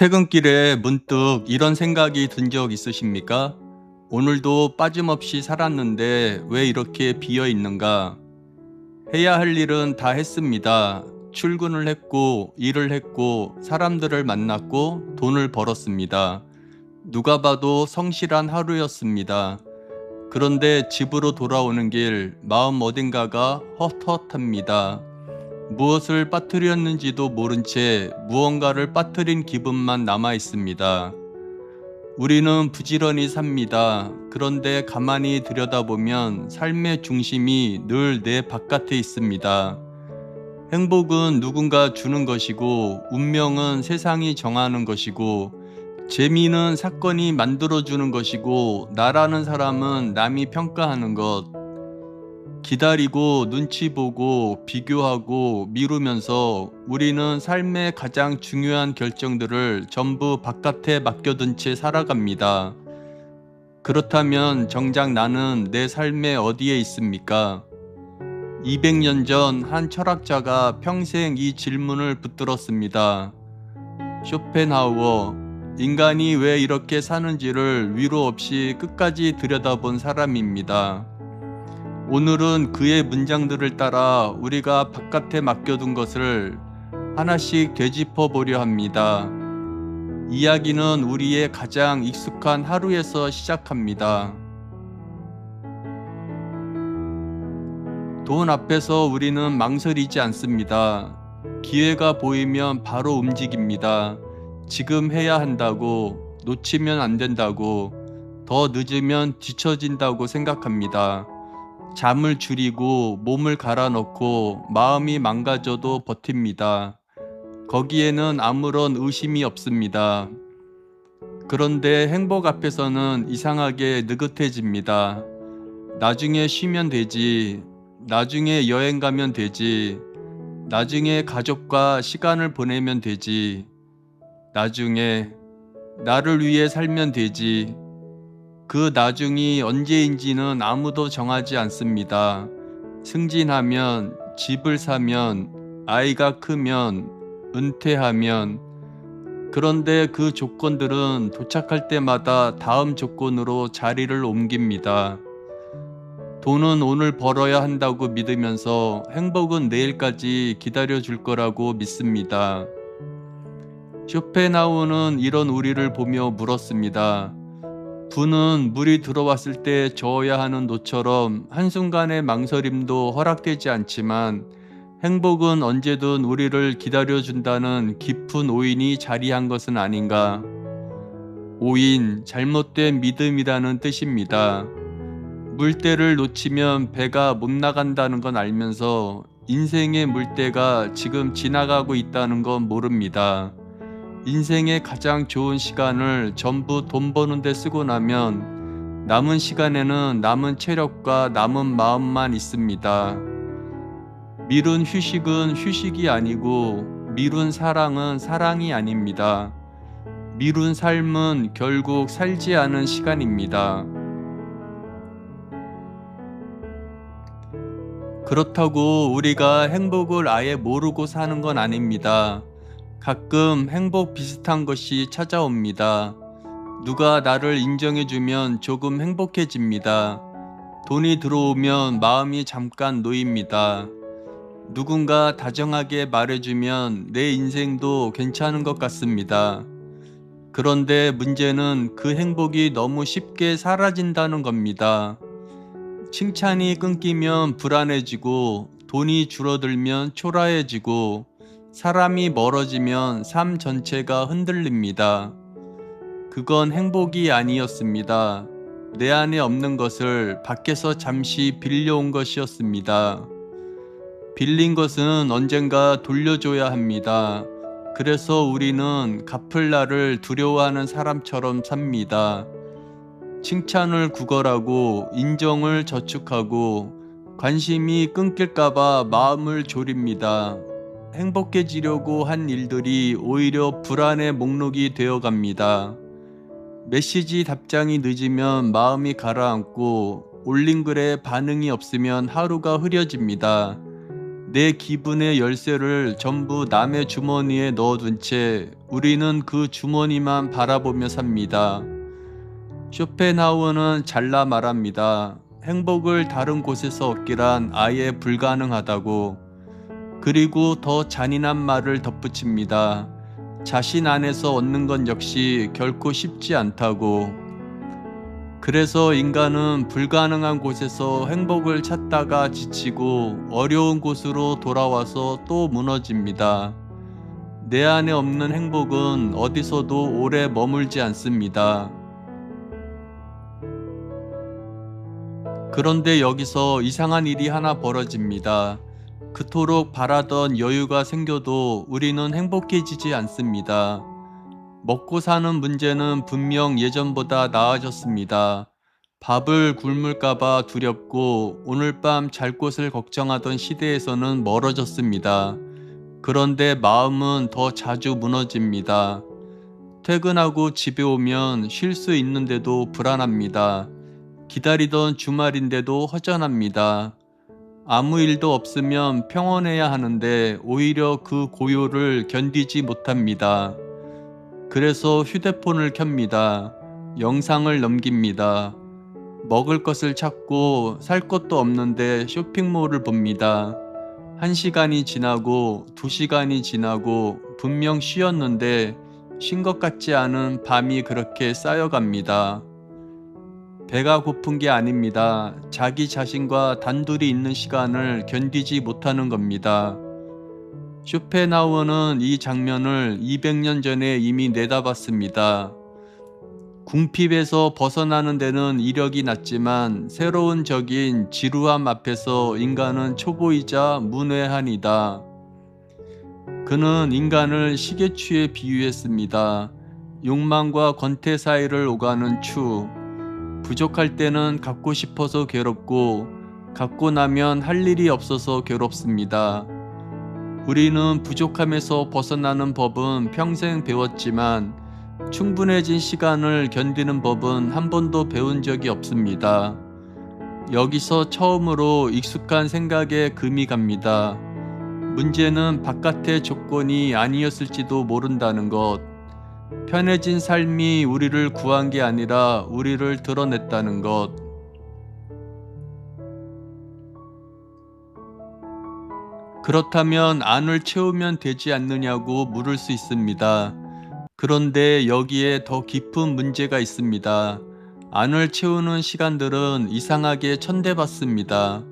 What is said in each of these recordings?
퇴근길에 문득 이런 생각이 든 적 있으십니까? 오늘도 빠짐없이 살았는데 왜 이렇게 비어 있는가? 해야 할 일은 다 했습니다. 출근을 했고, 일을 했고, 사람들을 만났고, 돈을 벌었습니다. 누가 봐도 성실한 하루였습니다. 그런데 집으로 돌아오는 길, 마음 어딘가가 헛헛합니다. 무엇을 빠뜨렸는지도 모른 채 무언가를 빠뜨린 기분만 남아 있습니다. 우리는 부지런히 삽니다. 그런데 가만히 들여다보면 삶의 중심이 늘 내 바깥에 있습니다. 행복은 누군가 주는 것이고, 운명은 세상이 정하는 것이고, 재미는 사건이 만들어주는 것이고, 나라는 사람은 남이 평가하는 것. 기다리고 눈치 보고 비교하고 미루면서 우리는 삶의 가장 중요한 결정들을 전부 바깥에 맡겨둔 채 살아갑니다. 그렇다면 정작 나는 내 삶의 어디에 있습니까? 200년 전 한 철학자가 평생 이 질문을 붙들었습니다. 쇼펜하우어, 인간이 왜 이렇게 사는지를 위로 없이 끝까지 들여다본 사람입니다. 오늘은 그의 문장들을 따라 우리가 바깥에 맡겨둔 것을 하나씩 되짚어 보려 합니다. 이야기는 우리의 가장 익숙한 하루에서 시작합니다. 돈 앞에서 우리는 망설이지 않습니다. 기회가 보이면 바로 움직입니다. 지금 해야 한다고, 놓치면 안 된다고, 더 늦으면 뒤처진다고 생각합니다. 잠을 줄이고 몸을 갈아넣고 마음이 망가져도 버팁니다. 거기에는 아무런 의심이 없습니다. 그런데 행복 앞에서는 이상하게 느긋해집니다. 나중에 쉬면 되지. 나중에 여행 가면 되지. 나중에 가족과 시간을 보내면 되지. 나중에 나를 위해 살면 되지. 그 나중이 언제인지는 아무도 정하지 않습니다. 승진하면, 집을 사면, 아이가 크면, 은퇴하면. 그런데 그 조건들은 도착할 때마다 다음 조건으로 자리를 옮깁니다. 돈은 오늘 벌어야 한다고 믿으면서 행복은 내일까지 기다려줄 거라고 믿습니다. 쇼펜하우어는 이런 우리를 보며 물었습니다. 부는 물이 들어왔을 때 저어야 하는 노처럼 한순간의 망설임도 허락되지 않지만 행복은 언제든 우리를 기다려준다는 깊은 오인이 자리한 것은 아닌가. 오인, 잘못된 믿음이라는 뜻입니다. 물때를 놓치면 배가 못 나간다는 건 알면서 인생의 물때가 지금 지나가고 있다는 건 모릅니다. 인생의 가장 좋은 시간을 전부 돈 버는 데 쓰고 나면 남은 시간에는 남은 체력과 남은 마음만 있습니다. 미룬 휴식은 휴식이 아니고 미룬 사랑은 사랑이 아닙니다. 미룬 삶은 결국 살지 않은 시간입니다. 그렇다고 우리가 행복을 아예 모르고 사는 건 아닙니다. 가끔 행복 비슷한 것이 찾아옵니다. 누가 나를 인정해주면 조금 행복해집니다. 돈이 들어오면 마음이 잠깐 놓입니다. 누군가 다정하게 말해주면 내 인생도 괜찮은 것 같습니다. 그런데 문제는 그 행복이 너무 쉽게 사라진다는 겁니다. 칭찬이 끊기면 불안해지고, 돈이 줄어들면 초라해지고, 사람이 멀어지면 삶 전체가 흔들립니다. 그건 행복이 아니었습니다. 내 안에 없는 것을 밖에서 잠시 빌려온 것이었습니다. 빌린 것은 언젠가 돌려줘야 합니다. 그래서 우리는 갚을 날을 두려워하는 사람처럼 삽니다. 칭찬을 구걸하고 인정을 저축하고 관심이 끊길까봐 마음을 졸입니다. 행복해지려고 한 일들이 오히려 불안의 목록이 되어갑니다. 메시지 답장이 늦으면 마음이 가라앉고 올린 글에 반응이 없으면 하루가 흐려집니다. 내 기분의 열쇠를 전부 남의 주머니에 넣어둔 채 우리는 그 주머니만 바라보며 삽니다. 쇼펜하우어는 잘라 말합니다. 행복을 다른 곳에서 얻기란 아예 불가능하다고. 그리고 더 잔인한 말을 덧붙입니다. 자신 안에서 얻는 건 역시 결코 쉽지 않다고. 그래서 인간은 불가능한 곳에서 행복을 찾다가 지치고 어려운 곳으로 돌아와서 또 무너집니다. 내 안에 없는 행복은 어디서도 오래 머물지 않습니다. 그런데 여기서 이상한 일이 하나 벌어집니다. 그토록 바라던 여유가 생겨도 우리는 행복해지지 않습니다. 먹고 사는 문제는 분명 예전보다 나아졌습니다. 밥을 굶을까봐 두렵고 오늘 밤 잘 곳을 걱정하던 시대에서는 멀어졌습니다. 그런데 마음은 더 자주 무너집니다. 퇴근하고 집에 오면 쉴 수 있는데도 불안합니다. 기다리던 주말인데도 허전합니다. 아무 일도 없으면 평온해야 하는데 오히려 그 고요를 견디지 못합니다. 그래서 휴대폰을 켭니다. 영상을 넘깁니다. 먹을 것을 찾고 살 것도 없는데 쇼핑몰을 봅니다. 1시간이 지나고 2시간이 지나고 분명 쉬었는데 쉰 것 같지 않은 밤이 그렇게 쌓여갑니다. 배가 고픈 게 아닙니다. 자기 자신과 단둘이 있는 시간을 견디지 못하는 겁니다. 쇼펜하우어는 이 장면을 200년 전에 이미 내다봤습니다. 궁핍에서 벗어나는 데는 이력이 났지만 새로운 적인 지루함 앞에서 인간은 초보이자 문외한이다. 그는 인간을 시계추에 비유했습니다. 욕망과 권태 사이를 오가는 추. 부족할 때는 갖고 싶어서 괴롭고 갖고 나면 할 일이 없어서 괴롭습니다. 우리는 부족함에서 벗어나는 법은 평생 배웠지만 충분해진 시간을 견디는 법은 한 번도 배운 적이 없습니다. 여기서 처음으로 익숙한 생각에 금이 갑니다. 문제는 바깥의 조건이 아니었을지도 모른다는 것. 편해진 삶이 우리를 구한 게 아니라 우리를 드러냈다는 것. 그렇다면 안을 채우면 되지 않느냐고 물을 수 있습니다. 그런데 여기에 더 깊은 문제가 있습니다. 안을 채우는 시간들은 이상하게 천대받습니다.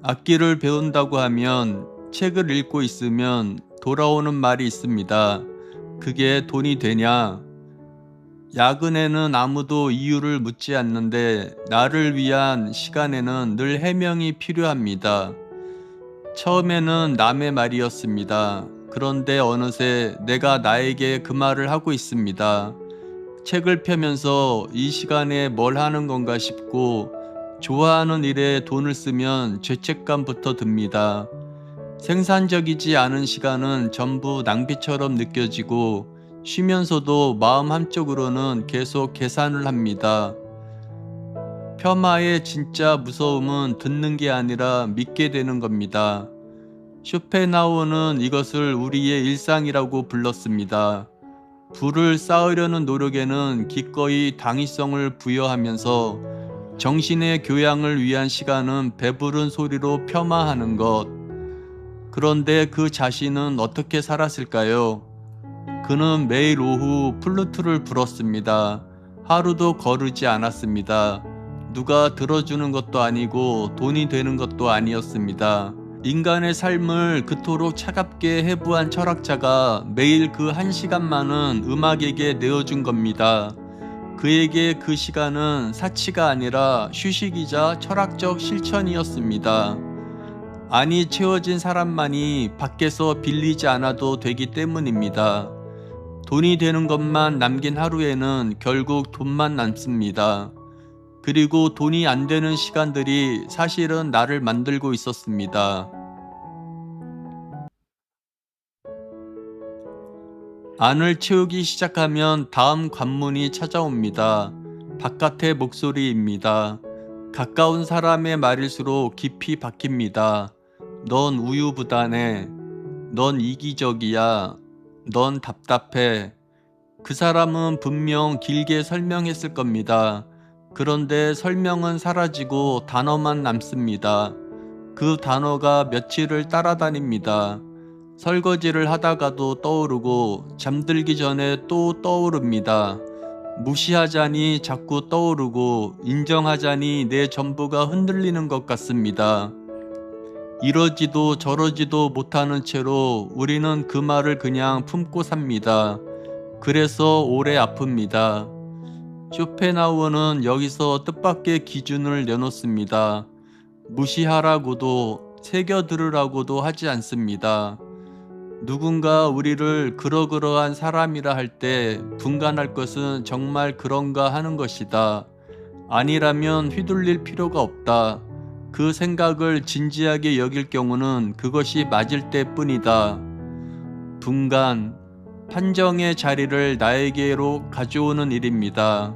악기를 배운다고 하면, 책을 읽고 있으면 돌아오는 말이 있습니다. 그게 돈이 되냐? 야근에는 아무도 이유를 묻지 않는데 나를 위한 시간에는 늘 해명이 필요합니다. 처음에는 남의 말이었습니다. 그런데 어느새 내가 나에게 그 말을 하고 있습니다. 책을 펴면서 이 시간에 뭘 하는 건가 싶고 좋아하는 일에 돈을 쓰면 죄책감부터 듭니다. 생산적이지 않은 시간은 전부 낭비처럼 느껴지고 쉬면서도 마음 한쪽으로는 계속 계산을 합니다. 폄하의 진짜 무서움은 듣는 게 아니라 믿게 되는 겁니다. 쇼펜하우어는 이것을 우리의 일상이라고 불렀습니다. 부를 쌓으려는 노력에는 기꺼이 당위성을 부여하면서 정신의 교양을 위한 시간은 배부른 소리로 폄하하는 것. 그런데 그 자신은 어떻게 살았을까요? 그는 매일 오후 플루트를 불었습니다. 하루도 거르지 않았습니다. 누가 들어주는 것도 아니고 돈이 되는 것도 아니었습니다. 인간의 삶을 그토록 차갑게 해부한 철학자가 매일 그 1시간만은 음악에게 내어준 겁니다. 그에게 그 시간은 사치가 아니라 휴식이자 철학적 실천이었습니다. 안이 채워진 사람만이 밖에서 빌리지 않아도 되기 때문입니다. 돈이 되는 것만 남긴 하루에는 결국 돈만 남습니다. 그리고 돈이 안 되는 시간들이 사실은 나를 만들고 있었습니다. 안을 채우기 시작하면 다음 관문이 찾아옵니다. 바깥의 목소리입니다. 가까운 사람의 말일수록 깊이 박힙니다. 넌 우유부단해. 넌 이기적이야. 넌 답답해. 그 사람은 분명 길게 설명했을 겁니다. 그런데 설명은 사라지고 단어만 남습니다. 그 단어가 며칠을 따라다닙니다. 설거지를 하다가도 떠오르고 잠들기 전에 또 떠오릅니다. 무시하자니 자꾸 떠오르고 인정하자니 내 전부가 흔들리는 것 같습니다. 이러지도 저러지도 못하는 채로 우리는 그 말을 그냥 품고 삽니다. 그래서 오래 아픕니다. 쇼펜하우어는 여기서 뜻밖의 기준을 내놓습니다. 무시하라고도 새겨들으라고도 하지 않습니다. 누군가 우리를 그러그러한 사람이라 할 때 분간할 것은 정말 그런가 하는 것이다. 아니라면 휘둘릴 필요가 없다. 그 생각을 진지하게 여길 경우는 그것이 맞을 때뿐이다. 분간, 판정의 자리를 나에게로 가져오는 일입니다.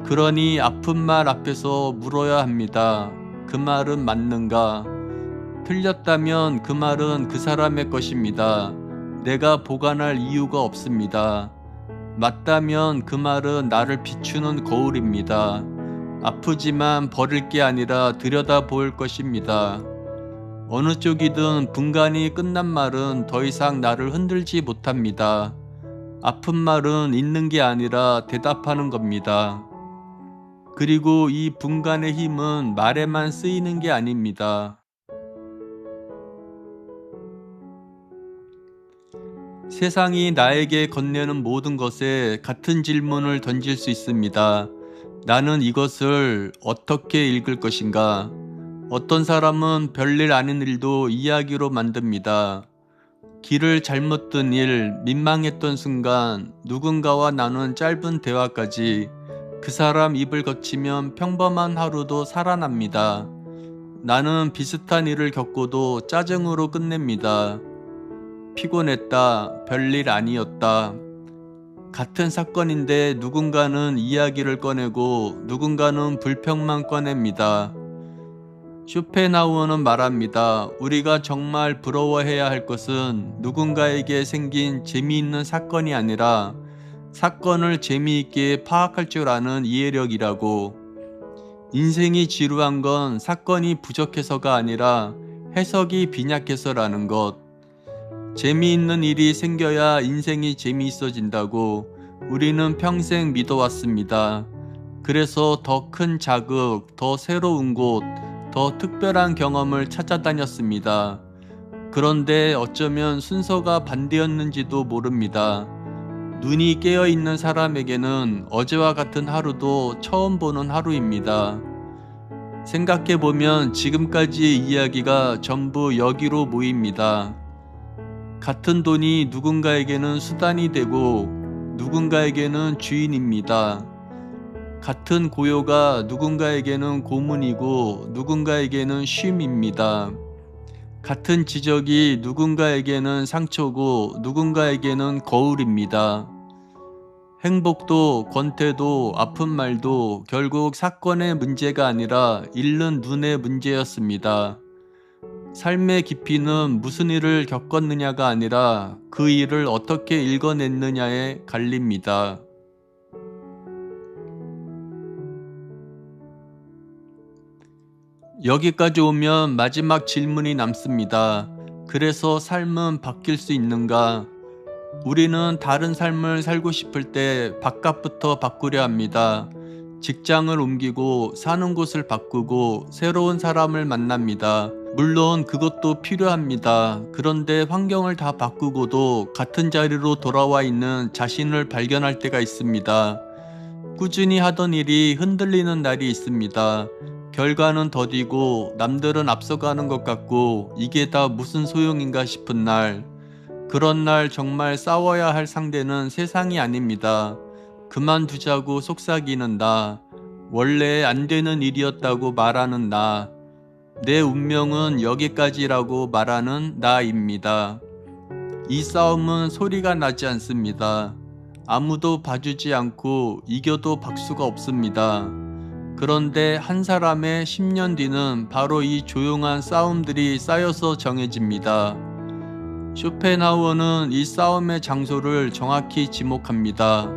그러니 아픈 말 앞에서 물어야 합니다. 그 말은 맞는가? 틀렸다면 그 말은 그 사람의 것입니다. 내가 보관할 이유가 없습니다. 맞다면 그 말은 나를 비추는 거울입니다. 아프지만 버릴 게 아니라 들여다볼 것입니다. 어느 쪽이든 분간이 끝난 말은 더 이상 나를 흔들지 못합니다. 아픈 말은 있는 게 아니라 대답하는 겁니다. 그리고 이 분간의 힘은 말에만 쓰이는 게 아닙니다. 세상이 나에게 건네는 모든 것에 같은 질문을 던질 수 있습니다. 나는 이것을 어떻게 읽을 것인가? 어떤 사람은 별일 아닌 일도 이야기로 만듭니다. 길을 잘못 든 일, 민망했던 순간, 누군가와 나눈 짧은 대화까지 그 사람 입을 거치면 평범한 하루도 살아납니다. 나는 비슷한 일을 겪고도 짜증으로 끝냅니다. 피곤했다, 별일 아니었다. 같은 사건인데 누군가는 이야기를 꺼내고 누군가는 불평만 꺼냅니다. 쇼펜하우어는 말합니다. 우리가 정말 부러워해야 할 것은 누군가에게 생긴 재미있는 사건이 아니라 사건을 재미있게 파악할 줄 아는 이해력이라고. 인생이 지루한 건 사건이 부족해서가 아니라 해석이 빈약해서라는 것. 재미있는 일이 생겨야 인생이 재미있어진다고 우리는 평생 믿어왔습니다. 그래서 더 큰 자극, 더 새로운 곳, 더 특별한 경험을 찾아다녔습니다. 그런데 어쩌면 순서가 반대였는지도 모릅니다. 눈이 깨어있는 사람에게는 어제와 같은 하루도 처음 보는 하루입니다. 생각해보면 지금까지의 이야기가 전부 여기로 모입니다. 같은 돈이 누군가에게는 수단이 되고 누군가에게는 주인입니다. 같은 고요가 누군가에게는 고문이고 누군가에게는 쉼입니다. 같은 지적이 누군가에게는 상처고 누군가에게는 거울입니다. 행복도 권태도 아픈 말도 결국 사건의 문제가 아니라 잃는 눈의 문제였습니다. 삶의 깊이는 무슨 일을 겪었느냐가 아니라 그 일을 어떻게 읽어냈느냐에 갈립니다. 여기까지 오면 마지막 질문이 남습니다. 그래서 삶은 바뀔 수 있는가? 우리는 다른 삶을 살고 싶을 때 바깥부터 바꾸려 합니다. 직장을 옮기고 사는 곳을 바꾸고 새로운 사람을 만납니다. 물론 그것도 필요합니다. 그런데 환경을 다 바꾸고도 같은 자리로 돌아와 있는 자신을 발견할 때가 있습니다. 꾸준히 하던 일이 흔들리는 날이 있습니다. 결과는 더디고 남들은 앞서가는 것 같고 이게 다 무슨 소용인가 싶은 날. 그런 날 정말 싸워야 할 상대는 세상이 아닙니다. 그만두자고 속삭이는 나. 원래 안 되는 일이었다고 말하는 나. 내 운명은 여기까지라고 말하는 나입니다. 이 싸움은 소리가 나지 않습니다. 아무도 봐주지 않고 이겨도 박수가 없습니다. 그런데 한 사람의 10년 뒤는 바로 이 조용한 싸움들이 쌓여서 정해집니다. 쇼펜하우어는 이 싸움의 장소를 정확히 지목합니다.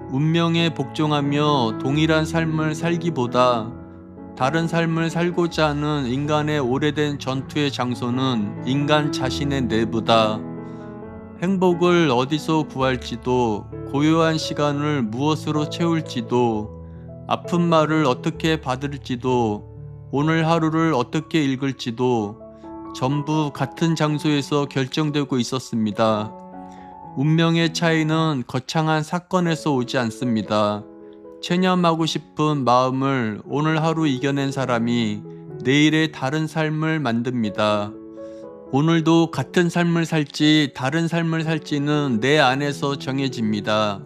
운명에 복종하며 동일한 삶을 살기보다 다른 삶을 살고자 하는 인간의 오래된 전투의 장소는 인간 자신의 내부다. 행복을 어디서 구할지도, 고요한 시간을 무엇으로 채울지도, 아픈 말을 어떻게 받을지도, 오늘 하루를 어떻게 읽을지도 전부 같은 장소에서 결정되고 있었습니다. 운명의 차이는 거창한 사건에서 오지 않습니다. 체념하고 싶은 마음을 오늘 하루 이겨낸 사람이 내일의 다른 삶을 만듭니다. 오늘도 같은 삶을 살지 다른 삶을 살지는 내 안에서 정해집니다.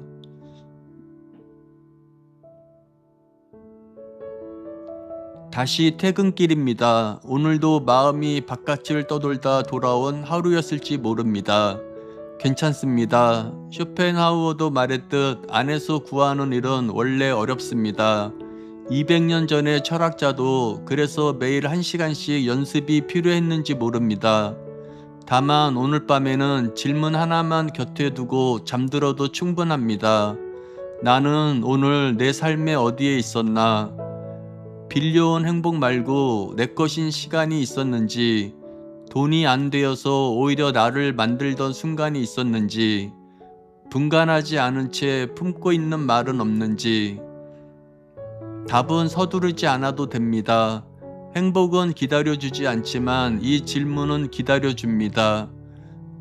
다시 퇴근길입니다. 오늘도 마음이 바깥을 떠돌다 돌아온 하루였을지 모릅니다. 괜찮습니다. 쇼펜하우어도 말했듯 안에서 구하는 일은 원래 어렵습니다. 200년 전의 철학자도 그래서 매일 1시간씩 연습이 필요했는지 모릅니다. 다만 오늘 밤에는 질문 하나만 곁에 두고 잠들어도 충분합니다. 나는 오늘 내 삶의 어디에 있었나? 빌려온 행복 말고 내 것인 시간이 있었는지, 돈이 안 되어서 오히려 나를 만들던 순간이 있었는지, 분간하지 않은 채 품고 있는 말은 없는지. 답은 서두르지 않아도 됩니다. 행복은 기다려주지 않지만 이 질문은 기다려줍니다.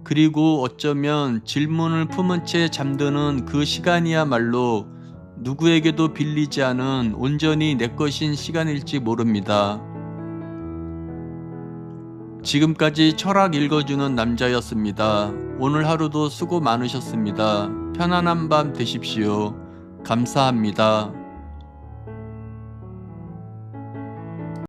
그리고 어쩌면 질문을 품은 채 잠드는 그 시간이야말로 누구에게도 빌리지 않은 온전히 내 것인 시간일지 모릅니다. 지금까지 철학 읽어주는 남자였습니다. 오늘 하루도 수고 많으셨습니다. 편안한 밤 되십시오. 감사합니다.